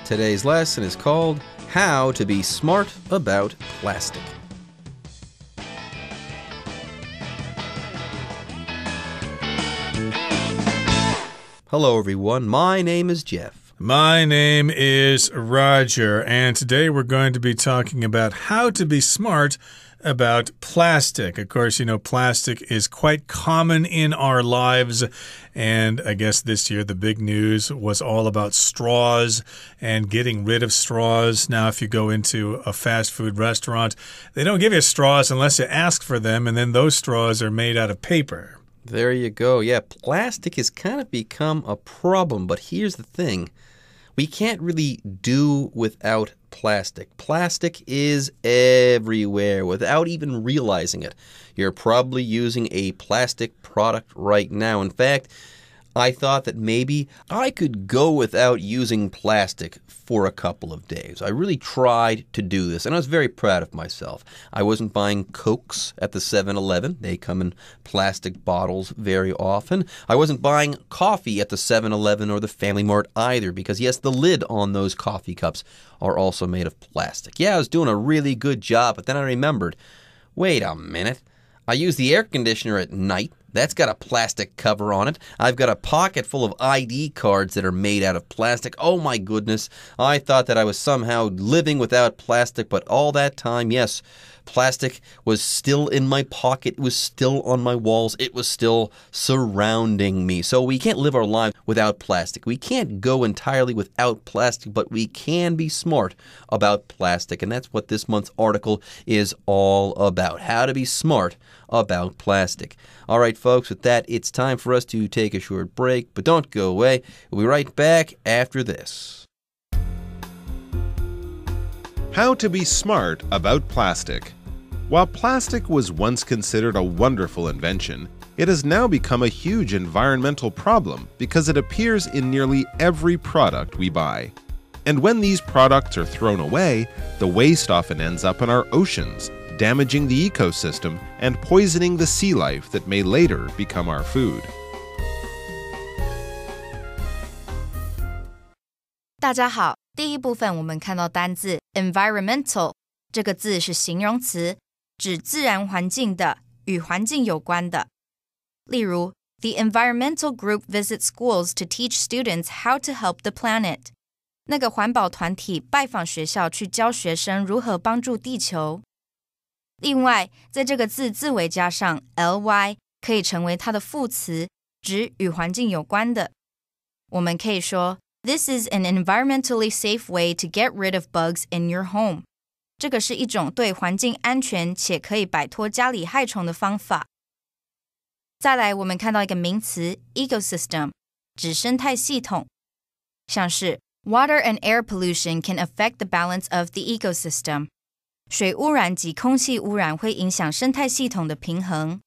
Today's lesson is called How to Be Smart About Plastic. Hello, everyone. My name is Jeff. My name is Roger, and today we're going to be talking about how to be smart about plastic. Of course, you know, plastic is quite common in our lives, and I guess this year the big news was all about straws and getting rid of straws. Now, if you go into a fast food restaurant, they don't give you straws unless you ask for them, and then those straws are made out of paper. There you go. Yeah, plastic has kind of become a problem, but here's the thing. We can't really do without plastic. Plastic is everywhere without even realizing it. You're probably using a plastic product right now. In fact, I thought that maybe I could go without using plastic for a couple of days. I really tried to do this, and I was very proud of myself. I wasn't buying Cokes at the 7-Eleven. They come in plastic bottles very often. I wasn't buying coffee at the 7-Eleven or the Family Mart either, because yes, the lid on those coffee cups are also made of plastic. Yeah, I was doing a really good job, but then I remembered, wait a minute. I use the air conditioner at night. That's got a plastic cover on it. I've got a pocket full of ID cards that are made out of plastic. Oh my goodness. I thought that I was somehow living without plastic, but all that time, yes, plastic was still in my pocket. It was still on my walls. It was still surrounding me. So we can't live our lives without plastic. We can't go entirely without plastic, but we can be smart about plastic. And that's what this month's article is all about. How to be smart about plastic. All right, folks, with that, it's time for us to take a short break, but don't go away. We'll be right back after this. How to be smart about plastic. While plastic was once considered a wonderful invention, it has now become a huge environmental problem because it appears in nearly every product we buy. And when these products are thrown away, the waste often ends up in our oceans, damaging the ecosystem and poisoning the sea life that may later become our food. 大家好，第一部分我们看到单字 environmental 这个字是形容词，指自然环境的，与环境有关的。例如 The environmental group visits schools to teach students how to help the planet. 那个环保团体拜访学校去教学生如何帮助地球。另外，在这个字字尾加上 ly 可以成为它的副词，指与环境有关的。我们可以说 This is an environmentally safe way to get rid of bugs in your home. 这个是一种对环境安全且可以摆脱家里害虫的方法。再来，我们看到一个名词 ecosystem， 指生态系统，像是 Water and air pollution can affect the balance of the ecosystem. 水污染及空气污染会影响生态系统的平衡。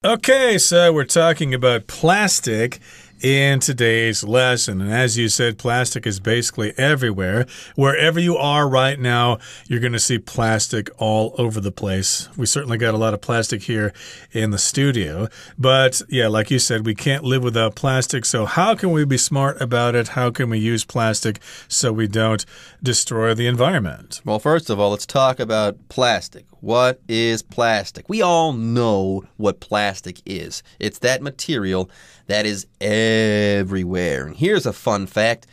Okay, so we're talking about plastic in today's lesson. And as you said, plastic is basically everywhere. Wherever you are right now, you're going to see plastic all over the place. We certainly got a lot of plastic here in the studio. But yeah, like you said, we can't live without plastic. So how can we be smart about it? How can we use plastic so we don't destroy the environment? Well, first of all, let's talk about plastic. What is plastic? We all know what plastic is. It's that material that is everywhere. And here's a fun fact.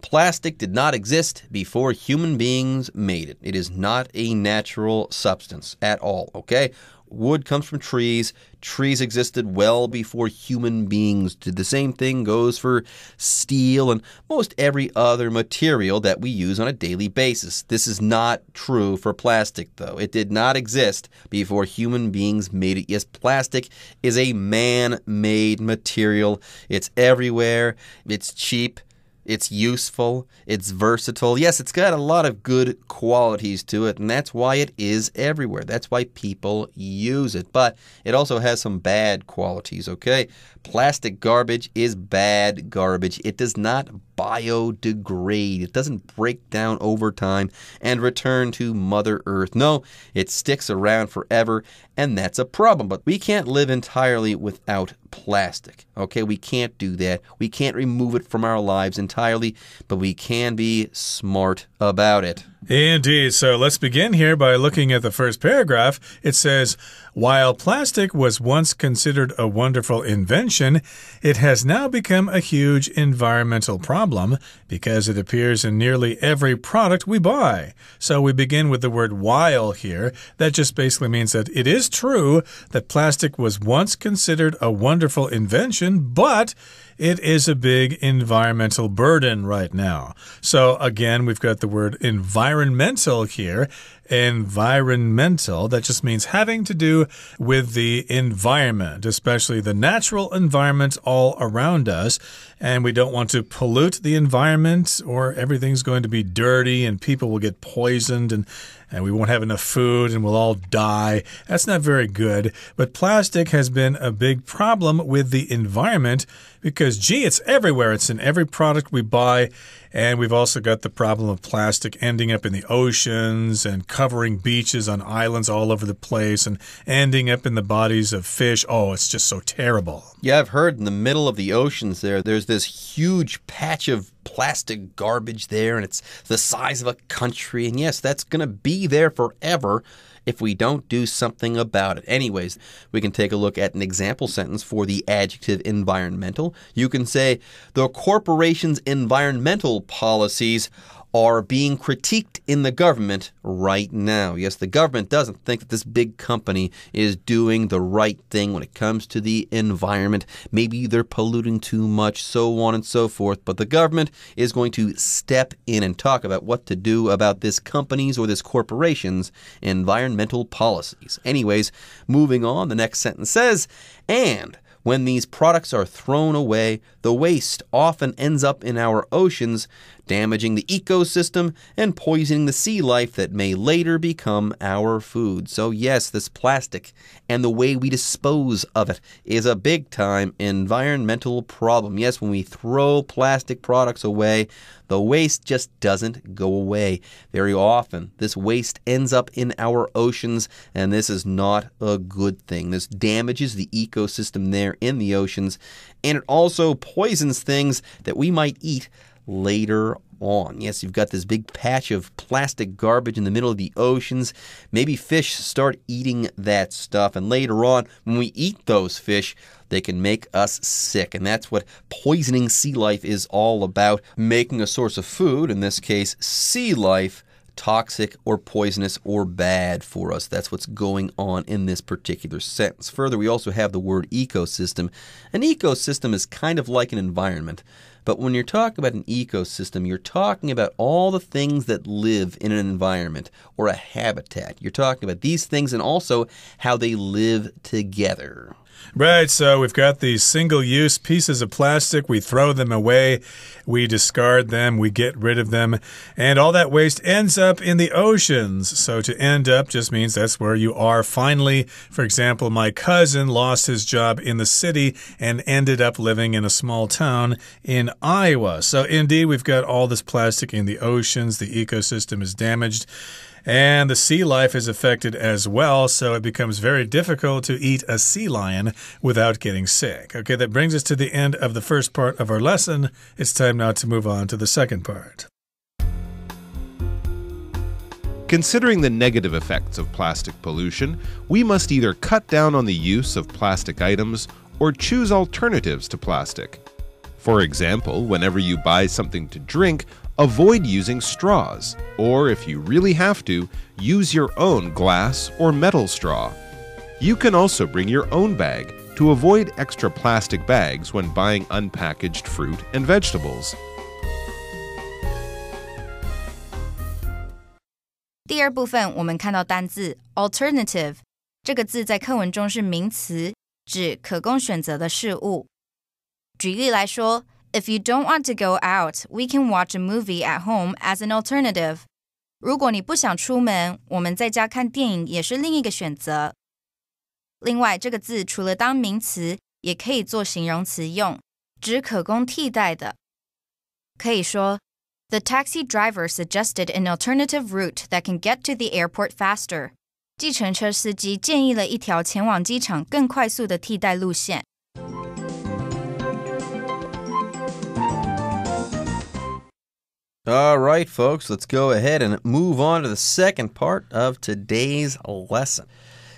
Plastic did not exist before human beings made it. It is not a natural substance at all, okay? Wood comes from trees. Trees existed well before human beings did. The same thing goes for steel and most every other material that we use on a daily basis. This is not true for plastic, though. It did not exist before human beings made it. Yes, plastic is a man-made material. It's everywhere. It's cheap. It's useful, it's versatile. Yes, it's got a lot of good qualities to it, and that's why it is everywhere. That's why people use it. But it also has some bad qualities, okay? Plastic garbage is bad garbage. It does not biodegrade. It doesn't break down over time and return to Mother Earth. No, it sticks around forever, and that's a problem. But we can't live entirely without plastic. Okay, we can't do that. We can't remove it from our lives entirely, but we can be smart about it. Indeed. So let's begin here by looking at the first paragraph. It says, while plastic was once considered a wonderful invention, it has now become a huge environmental problem because it appears in nearly every product we buy. So we begin with the word while here. That just basically means that it is true that plastic was once considered a wonderful invention, but it is a big environmental burden right now. So again, we've got the word environmental here. Environmental, that just means having to do with the environment, especially the natural environment all around us. And we don't want to pollute the environment or everything's going to be dirty and people will get poisoned and we won't have enough food and we'll all die. That's not very good. But plastic has been a big problem with the environment because, gee, it's everywhere. It's in every product we buy. And we've also got the problem of plastic ending up in the oceans and covering beaches on islands all over the place and ending up in the bodies of fish. Oh, it's just so terrible. Yeah, I've heard in the middle of the oceans there's this huge patch of plastic garbage there, and it's the size of a country. And yes, that's going to be there forever if we don't do something about it. Anyways, we can take a look at an example sentence for the adjective environmental. You can say, the corporation's environmental policies are being critiqued in the government right now. Yes, the government doesn't think that this big company is doing the right thing when it comes to the environment. Maybe they're polluting too much, so on and so forth. But the government is going to step in and talk about what to do about this company's or this corporation's environmental policies. Anyways, moving on, the next sentence says, and when these products are thrown away, the waste often ends up in our oceans, damaging the ecosystem and poisoning the sea life that may later become our food. So yes, this plastic and the way we dispose of it is a big-time environmental problem. Yes, when we throw plastic products away, the waste just doesn't go away. Very often, this waste ends up in our oceans, and this is not a good thing. This damages the ecosystem there in the oceans, and it also poisons things that we might eat later on. Yes, you've got this big patch of plastic garbage in the middle of the oceans. Maybe fish start eating that stuff, and later on, when we eat those fish, they can make us sick. And that's what poisoning sea life is all about, making a source of food, in this case, sea life, toxic or poisonous or bad for us. That's what's going on in this particular sentence. Further, we also have the word ecosystem. An ecosystem is kind of like an environment. But when you're talking about an ecosystem, you're talking about all the things that live in an environment or a habitat. You're talking about these things and also how they live together. Right, so we've got these single-use pieces of plastic. We throw them away, we discard them, we get rid of them, and all that waste ends up in the oceans. So to end up just means that's where you are finally. For example, my cousin lost his job in the city and ended up living in a small town in Iowa. So indeed, we've got all this plastic in the oceans. The ecosystem is damaged. And the sea life is affected as well, so it becomes very difficult to eat a sea lion without getting sick. Okay, that brings us to the end of the first part of our lesson. It's time now to move on to the second part. Considering the negative effects of plastic pollution, we must either cut down on the use of plastic items or choose alternatives to plastic. For example, whenever you buy something to drink, avoid using straws, or if you really have to, use your own glass or metal straw. You can also bring your own bag to avoid extra plastic bags when buying unpackaged fruit and vegetables. 第二部分我们看到单字 alternative 这个字在课文中是名词，指可供选择的事物。举例来说， If you don't want to go out, we can watch a movie at home as an alternative. 如果你不想出门，我们在家看电影也是另一个选择。另外，这个字除了当名词，也可以做形容词用，指可供替代的。可以说 The taxi driver suggested an alternative route that can get to the airport faster. 计程车司机建议了一条前往机场更快速的替代路线。All right, folks, let's go ahead and move on to the second part of today's lesson.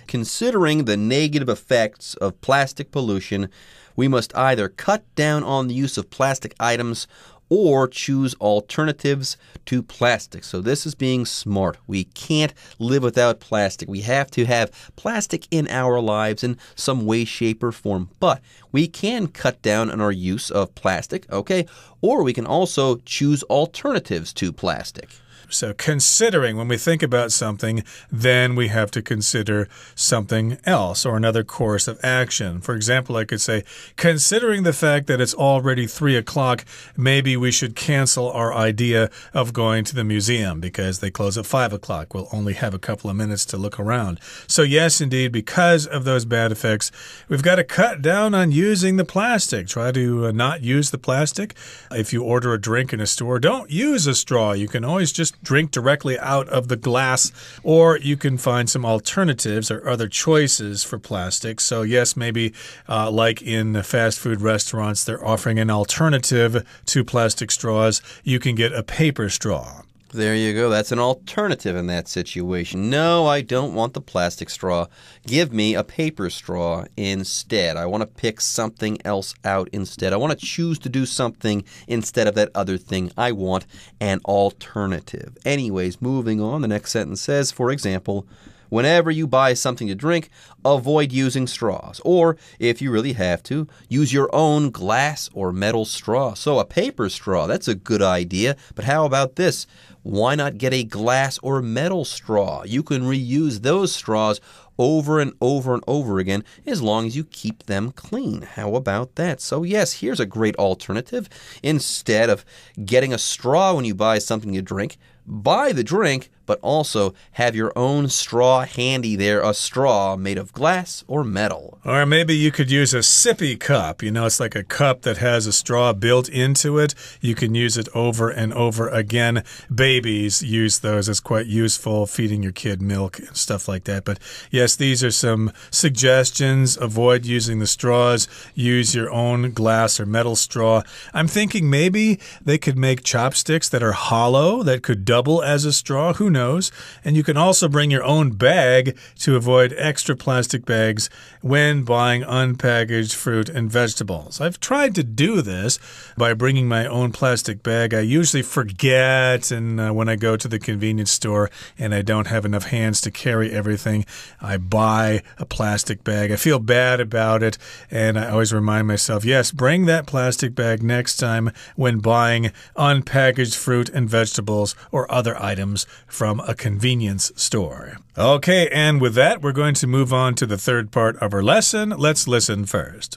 Considering the negative effects of plastic pollution, we must either cut down on the use of plastic items or choose alternatives to plastic. So this is being smart. We can't live without plastic. We have to have plastic in our lives in some way, shape, or form. But we can cut down on our use of plastic, okay? Or we can also choose alternatives to plastic. So considering, when we think about something, then we have to consider something else or another course of action. For example, I could say, considering the fact that it's already 3 o'clock, maybe we should cancel our idea of going to the museum because they close at 5 o'clock. We'll only have a couple of minutes to look around. So yes, indeed, because of those bad effects, we've got to cut down on using the plastic. Try to not use the plastic. If you order a drink in a store, don't use a straw. You can always just drink directly out of the glass, or you can find some alternatives or other choices for plastic. So yes, maybe like in fast food restaurants, they're offering an alternative to plastic straws. You can get a paper straw. There you go. That's an alternative in that situation. No, I don't want the plastic straw. Give me a paper straw instead. I want to pick something else out instead. I want to choose to do something instead of that other thing. I want an alternative. Anyways, moving on. The next sentence says, for example, whenever you buy something to drink, avoid using straws. Or, if you really have to, use your own glass or metal straw. So a paper straw, that's a good idea. But how about this? Why not get a glass or metal straw? You can reuse those straws over and over and over again as long as you keep them clean. How about that? So yes, here's a great alternative. Instead of getting a straw when you buy something to drink, buy the drink, but also have your own straw handy there, a straw made of glass or metal. Or maybe you could use a sippy cup. You know, it's like a cup that has a straw built into it. You can use it over and over again. Babies use those. It's quite useful, feeding your kid milk and stuff like that. But yes, these are some suggestions. Avoid using the straws. Use your own glass or metal straw. I'm thinking maybe they could make chopsticks that are hollow, that could double as a straw. Who knows? And you can also bring your own bag to avoid extra plastic bags when buying unpackaged fruit and vegetables. I've tried to do this by bringing my own plastic bag. I usually forget, and when I go to the convenience store and I don't have enough hands to carry everything, I buy a plastic bag. I feel bad about it, and I always remind myself, yes, bring that plastic bag next time when buying unpackaged fruit and vegetables or other items from a convenience store. Okay, and with that, we're going to move on to the third part of our lesson. Let's listen first.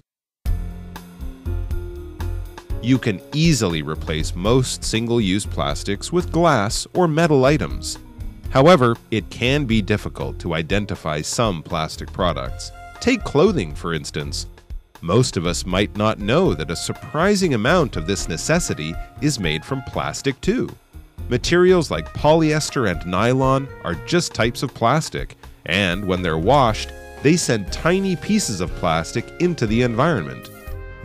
You can easily replace most single-use plastics with glass or metal items. However, it can be difficult to identify some plastic products. Take clothing, for instance. Most of us might not know that a surprising amount of this necessity is made from plastic too. Materials like polyester and nylon are just types of plastic, and when they're washed, they send tiny pieces of plastic into the environment.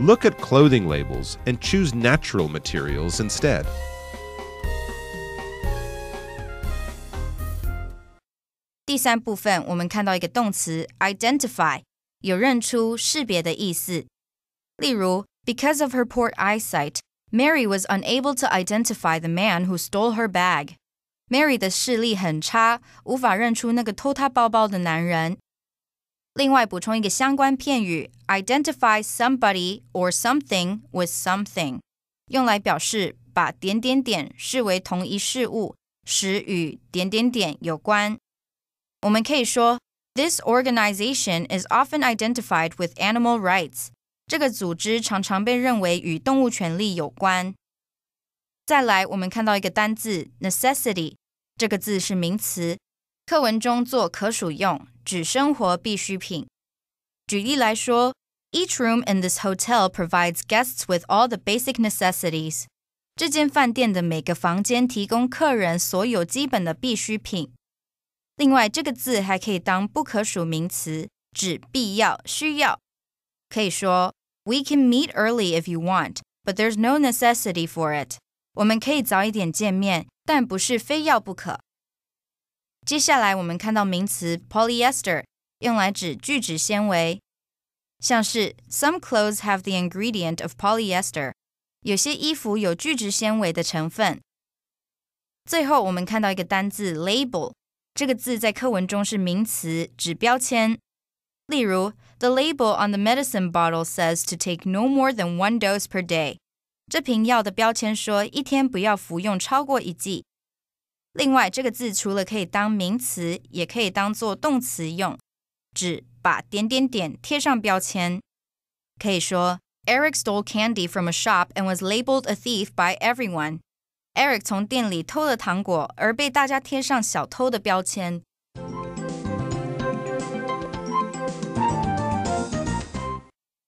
Look at clothing labels and choose natural materials instead. 第三部分，我们看到一个动词 identify， 有认出、识别的意思。例如 because of her poor eyesight, Mary was unable to identify the man who stole her bag. Mary 的视力很差，无法认出那个偷她包包的男人。另外补充一个相关片语 identify somebody or something with something， 用来表示把点点点视为同一事物，使与点点点有关。我们可以说 This organization is often identified with animal rights. 这个组织常常被认为与动物权利有关。再来，我们看到一个单字 necessity， 这个字是名词，课文中做可数用，指生活必需品。举例来说 Each room in this hotel provides guests with all the basic necessities. 这间饭店的每个房间提供客人所有基本的必需品。另外，这个字还可以当不可数名词，指必要、需要。可以说 We can meet early if you want, but there's no necessity for it. 我们可以早一点见面，但不是非要不可。接下来我们看到名词 polyester 用来指聚酯纤维，像是 Some clothes have the ingredient of polyester 有些衣服有聚酯纤维的成分。最后我们看到一个单字 label 这个字在课文中是名词，指标签。例如 The label on the medicine bottle says to take no more than 1 dose per day 这瓶药的标签说一天不要服用超过1剂。另外这个字除了可以当名词，也可以当作动词用，指把点点点贴上标签。可以说 Eric stole candy from a shop and was labeled a thief by everyone. Eric 从店里偷了糖果，而被大家贴上小偷的标签。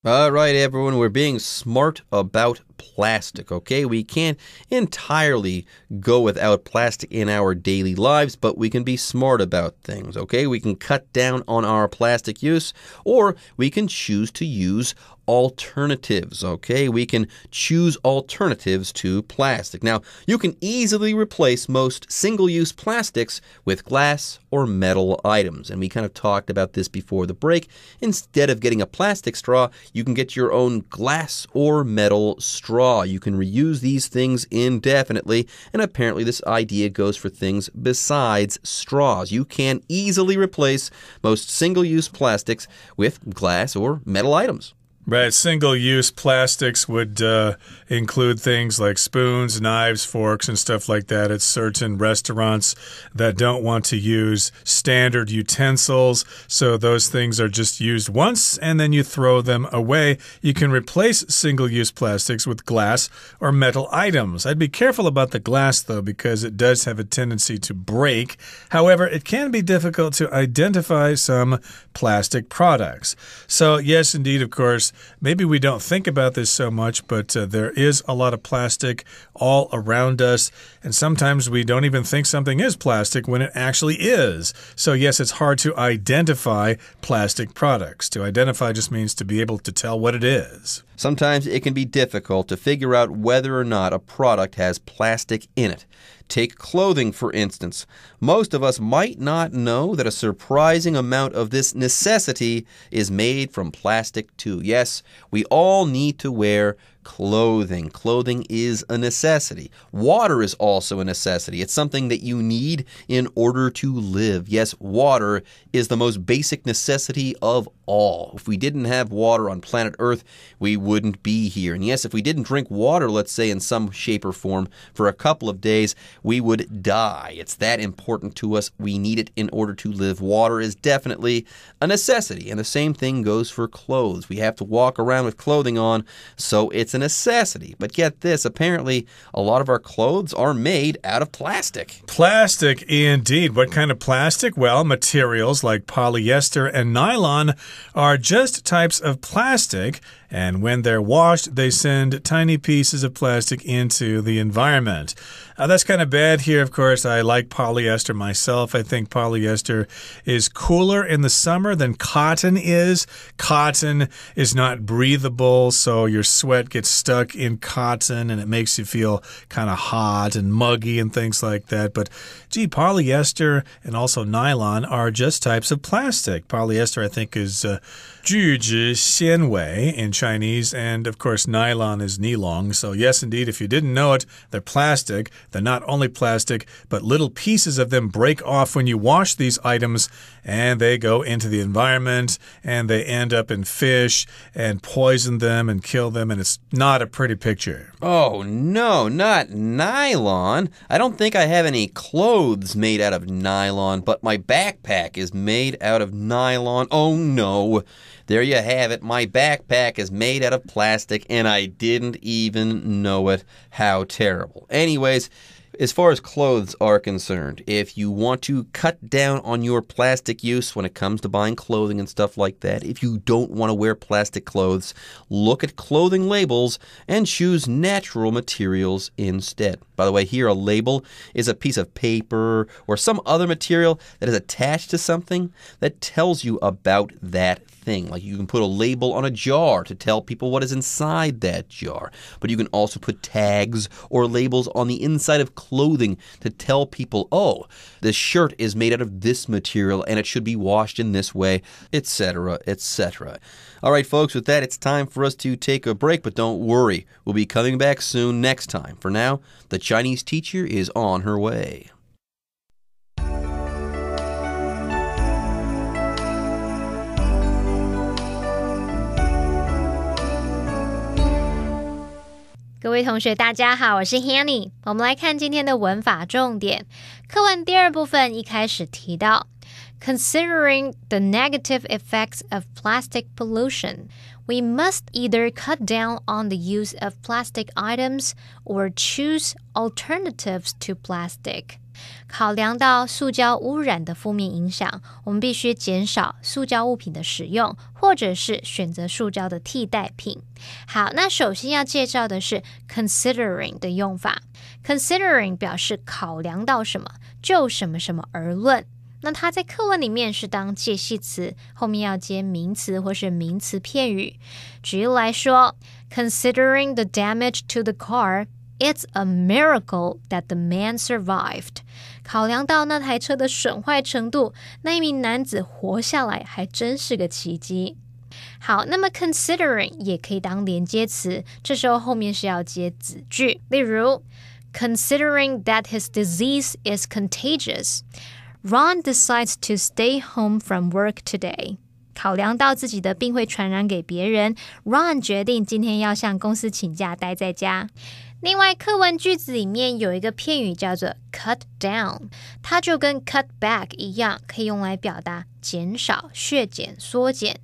All right, everyone, we're being smart about plastic, okay? We can't entirely go without plastic in our daily lives, but we can be smart about things, okay? We can cut down on our plastic use, or we can choose to use alternatives, okay? We can choose alternatives to plastic. Now, you can easily replace most single-use plastics with glass or metal items, and we kind of talked about this before the break. Instead of getting a plastic straw, you can get your own glass or metal straw. You can reuse these things indefinitely, and apparently this idea goes for things besides straws. You can easily replace most single-use plastics with glass or metal items. Right, single-use plastics would include things like spoons, knives, forks, and stuff like that at certain restaurants that don't want to use standard utensils. So those things are just used once, and then you throw them away. You can replace single-use plastics with glass or metal items. I'd be careful about the glass, though, because it does have a tendency to break. However, it can be difficult to identify some plastic products. So, yes, indeed, of course, maybe we don't think about this so much, but there is a lot of plastic all around us, and sometimes we don't even think something is plastic when it actually is. So yes, it's hard to identify plastic products. To identify just means to be able to tell what it is. Sometimes it can be difficult to figure out whether or not a product has plastic in it. Take clothing, for instance. Most of us might not know that a surprising amount of this necessity is made from plastic too. Yes, we all need to wear clothing. Clothing is a necessity. Water is also a necessity. It's something that you need in order to live. Yes, water is the most basic necessity of all. If we didn't have water on planet Earth, we wouldn't be here. And yes, if we didn't drink water, let's say in some shape or form, for a couple of days, we would die. It's that important to us. We need it in order to live. Water is definitely a necessity. And the same thing goes for clothes. We have to walk around with clothing on, so it's a necessity. But get this, apparently a lot of our clothes are made out of plastic. Plastic, indeed. What kind of plastic? Well, materials like polyester and nylon are just types of plastic, and when they're washed, they send tiny pieces of plastic into the environment. That's kind of bad here, of course. I like polyester myself. I think polyester is cooler in the summer than cotton is. Cotton is not breathable, so your sweat gets stuck in cotton, and it makes you feel kind of hot and muggy and things like that. But, gee, polyester and also nylon are just types of plastic. Polyester, I think, is 聚酯纤维 in Chinese, and of course nylon is nilong. So yes, indeed, if you didn't know it, they're plastic. They're not only plastic, but little pieces of them break off when you wash these items, and they go into the environment, and they end up in fish and poison them and kill them, and it's not a pretty picture. Oh, no, not nylon. I don't think I have any clothes made out of nylon, but my backpack is made out of nylon. Oh, no. There you have it. My backpack is made out of plastic, and I didn't even know it. How terrible. Anyways, as far as clothes are concerned, if you want to cut down on your plastic use when it comes to buying clothing and stuff like that, if you don't want to wear plastic clothes, look at clothing labels and choose natural materials instead. By the way, here a label is a piece of paper or some other material that is attached to something that tells you about that thing. Like you can put a label on a jar to tell people what is inside that jar. But you can also put tags or labels on the inside of clothing to tell people, oh, this shirt is made out of this material and it should be washed in this way, etc., etc. All right, folks, with that, it's time for us to take a break, but don't worry. We'll be coming back soon next time. For now, the Chinese teacher is on her way. 各位同学大家好，我是 Hanny。 我们来看今天的文法重点。课文第二部分一开始提到 Considering the negative effects of plastic pollution, we must either cut down on the use of plastic items or choose alternatives to plastic. 考量到塑胶污染的负面影响，我们必须减少塑胶物品的使用，或者是选择塑胶的替代品。好，那首先要介绍的是 considering 的用法。considering 表示考量到什么，就什么什么而论。那它在课文里面是当介系词，后面要接名词或是名词片语。举例来说 Considering the damage to the car, it's a miracle that the man survived. 考量到那台车的损坏程度，那一名男子活下来还真是个奇迹。好，那么 considering 也可以当连接词，这时候后面是要接子句。例如 Considering that his disease is contagious, Ron decides to stay home from work today. 考量到自己的病会传染给别人， Ron 决定今天要向公司请假待在家。另外，课文句子里面有一个片语叫做 cut down， 它就跟 cut back 一样，可以用来表达减少、削减、缩减。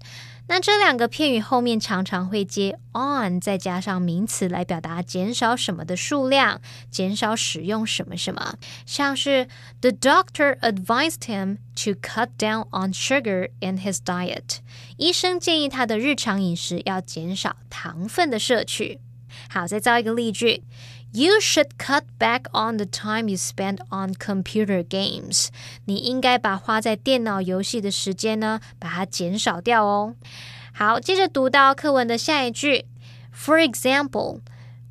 那这两个片语后面常常会接 on 再加上名词来表达减少什么的数量，减少使用什么什么，像是 The doctor advised him to cut down on sugar in his diet. 医生建议他的日常饮食要减少糖分的摄取。好，再造一个例句。You should cut back on the time you spend on computer games. 你应该把花在电脑游戏的时间呢，把它减少掉哦。好，接着读到课文的下一句。For example,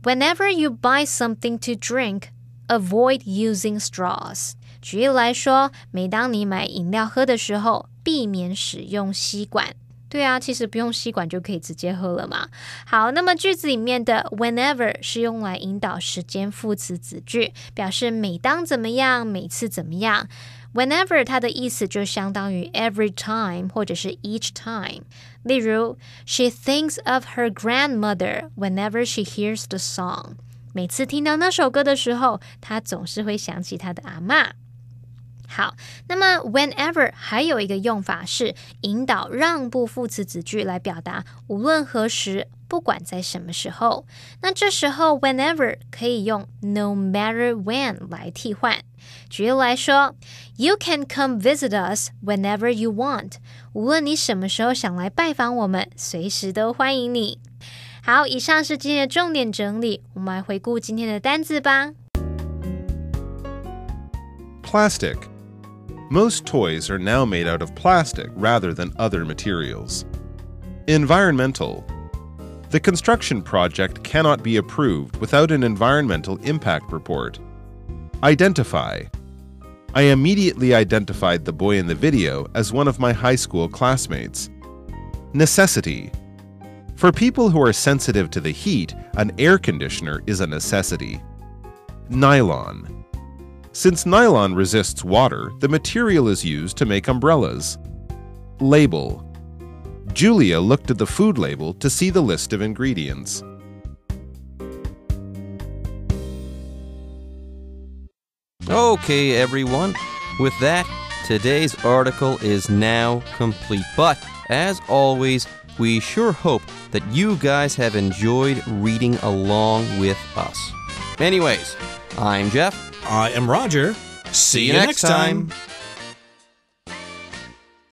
whenever you buy something to drink, avoid using straws. 举例来说，每当你买饮料喝的时候，避免使用吸管。对啊，其实不用吸管就可以直接喝了嘛。好，那么句子里面的 whenever 是用来引导时间副词子句，表示每当怎么样，每次怎么样。Whenever 它的意思就相当于 every time 或者是 each time。例如 She thinks of her grandmother whenever she hears the song. 每次听到那首歌的时候，她总是会想起她的阿嬷。好，那么 whenever 还有一个用法是引导让步副词子句来表达无论何时，不管在什么时候。那这时候 whenever 可以用 no matter when 来替换。举例来说 You can come visit us whenever you want. 无论你什么时候想来拜访我们，随时都欢迎你。好，以上是今天的重点整理，我们来回顾今天的单字吧。Plastic.Most toys are now made out of plastic rather than other materials. Environmental. The construction project cannot be approved without an environmental impact report. Identify. I immediately identified the boy in the video as one of my high school classmates. Necessity. For people who are sensitive to the heat, an air conditioner is a necessity. Nylon.Since nylon resists water, the material is used to make umbrellas. Label. Julia looked at the food label to see the list of ingredients. Okay, everyone. With that, today's article is now complete. But, as always, we sure hope that you guys have enjoyed reading along with us. Anyways, I'm Jeff. I am Roger. See you next time.